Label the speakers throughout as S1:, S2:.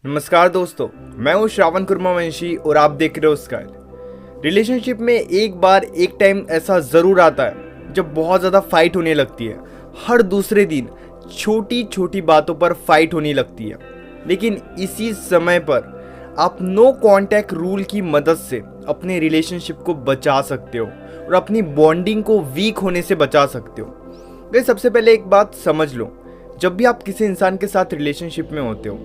S1: नमस्कार दोस्तों, मैं हूं श्रावण कुर्मावंशी और आप देख रहे हो स्काई। रिलेशनशिप में एक बार एक टाइम ऐसा ज़रूर आता है जब बहुत ज़्यादा फाइट होने लगती है। हर दूसरे दिन छोटी छोटी बातों पर फाइट होने लगती है, लेकिन इसी समय पर आप नो कांटेक्ट रूल की मदद से अपने रिलेशनशिप को बचा सकते हो और अपनी बॉन्डिंग को वीक होने से बचा सकते हो। तो सबसे पहले एक बात समझ लो, जब भी आप किसी इंसान के साथ रिलेशनशिप में होते हो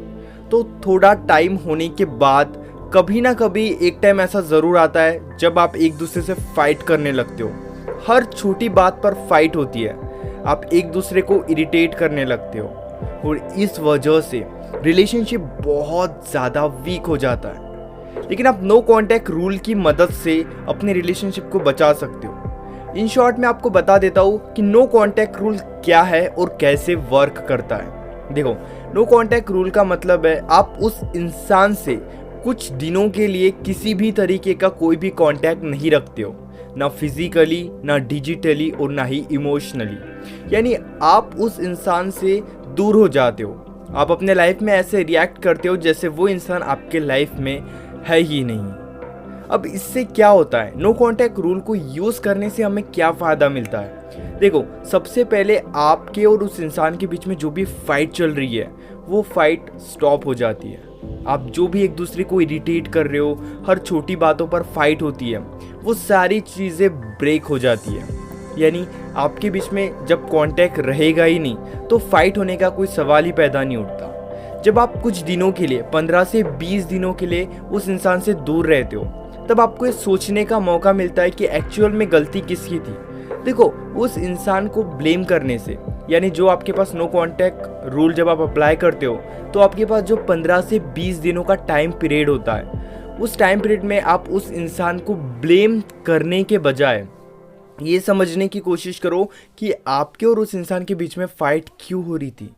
S1: तो थोड़ा टाइम होने के बाद कभी ना कभी एक टाइम ऐसा ज़रूर आता है जब आप एक दूसरे से फाइट करने लगते हो। हर छोटी बात पर फाइट होती है, आप एक दूसरे को इरिटेट करने लगते हो और इस वजह से रिलेशनशिप बहुत ज़्यादा वीक हो जाता है। लेकिन आप नो कांटेक्ट रूल की मदद से अपने रिलेशनशिप को बचा सकते हो। इन शॉर्ट मैं आपको बता देता हूँ कि नो कांटेक्ट रूल क्या है और कैसे वर्क करता है। देखो, नो कांटेक्ट रूल का मतलब है आप उस इंसान से कुछ दिनों के लिए किसी भी तरीके का कोई भी कांटेक्ट नहीं रखते हो, ना फिजिकली, ना डिजिटली और ना ही इमोशनली। यानी आप उस इंसान से दूर हो जाते हो। आप अपने लाइफ में ऐसे रिएक्ट करते हो जैसे वो इंसान आपके लाइफ में है ही नहीं। अब इससे क्या होता है, नो कांटेक्ट रूल को यूज़ करने से हमें क्या फ़ायदा मिलता है? देखो, सबसे पहले आपके और उस इंसान के बीच में जो भी फाइट चल रही है वो फाइट स्टॉप हो जाती है। आप जो भी एक दूसरे को इरिटेट कर रहे हो, हर छोटी बातों पर फाइट होती है, वो सारी चीज़ें ब्रेक हो जाती है। यानी आपके बीच में जब कांटेक्ट रहेगा ही नहीं तो फाइट होने का कोई सवाल ही पैदा नहीं उठता। जब आप कुछ दिनों के लिए, 15 से 20 दिनों के लिए उस इंसान से दूर रहते हो, तब आपको ये सोचने का मौका मिलता है कि एक्चुअल में गलती किसकी थी। देखो, उस इंसान को ब्लेम करने से, यानी जो आपके पास नो कांटेक्ट रूल जब आप अप्लाई करते हो तो आपके पास जो 15 से 20 दिनों का टाइम पीरियड होता है, उस टाइम पीरियड में आप उस इंसान को ब्लेम करने के बजाय ये समझने की कोशिश करो कि आपके और उस इंसान के बीच में फाइट क्यों हो रही थी।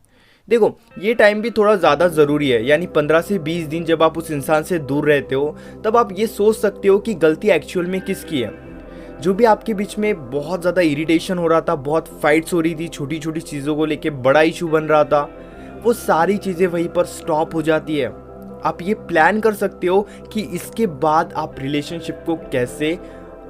S1: देखो, ये टाइम भी थोड़ा ज़्यादा ज़रूरी है, यानी 15 से 20 दिन जब आप उस इंसान से दूर रहते हो तब आप ये सोच सकते हो कि गलती एक्चुअल में किसकी है। जो भी आपके बीच में बहुत ज़्यादा इरिटेशन हो रहा था, बहुत फाइट्स हो रही थी, छोटी छोटी चीज़ों को लेके बड़ा इशू बन रहा था, वो सारी चीज़ें वहीं पर स्टॉप हो जाती है। आप ये प्लान कर सकते हो कि इसके बाद आप रिलेशनशिप को कैसे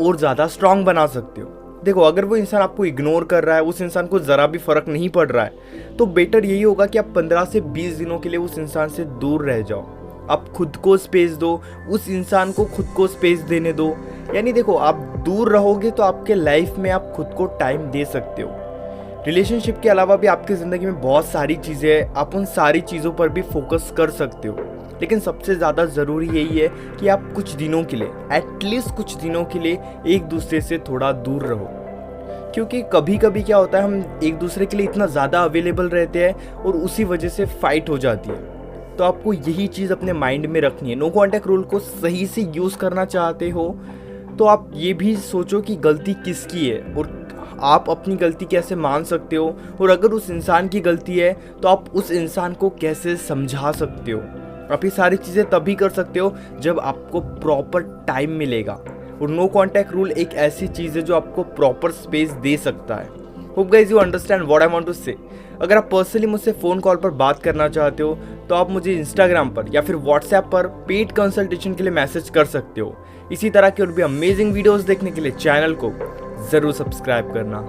S1: और ज़्यादा स्ट्रांग बना सकते हो। देखो, अगर वो इंसान आपको इग्नोर कर रहा है, उस इंसान को ज़रा भी फ़र्क नहीं पड़ रहा है, तो बेटर यही होगा कि आप 15 से 20 दिनों के लिए उस इंसान से दूर रह जाओ। आप खुद को स्पेस दो, उस इंसान को खुद को स्पेस देने दो। यानी देखो, आप दूर रहोगे तो आपके लाइफ में आप खुद को टाइम दे सकते हो। रिलेशनशिप के अलावा भी आपकी ज़िंदगी में बहुत सारी चीज़ें हैं, आप उन सारी चीज़ों पर भी फोकस कर सकते हो। लेकिन सबसे ज़्यादा ज़रूरी यही है कि आप कुछ दिनों के लिए, एटलीस्ट कुछ दिनों के लिए एक दूसरे से थोड़ा दूर रहो। क्योंकि कभी कभी क्या होता है, हम एक दूसरे के लिए इतना ज़्यादा अवेलेबल रहते हैं और उसी वजह से फाइट हो जाती है। तो आपको यही चीज़ अपने माइंड में रखनी है। नो कांटेक्ट रूल को सही से यूज़ करना चाहते हो तो आप ये भी सोचो कि गलती किसकी है और आप अपनी गलती कैसे मान सकते हो, और अगर उस इंसान की गलती है तो आप उस इंसान को कैसे समझा सकते हो। आप ये सारी चीज़ें तभी कर सकते हो जब आपको प्रॉपर टाइम मिलेगा, और नो कांटेक्ट रूल एक ऐसी चीज़ है जो आपको प्रॉपर स्पेस दे सकता है। Hope guys you understand what I want to say. अगर आप पर्सनली मुझसे फ़ोन कॉल पर बात करना चाहते हो तो आप मुझे इंस्टाग्राम पर या फिर व्हाट्सएप पर पेड कंसल्टेशन के लिए मैसेज कर सकते हो। इसी तरह के और भी अमेजिंग वीडियोस देखने के लिए चैनल को ज़रूर सब्सक्राइब करना।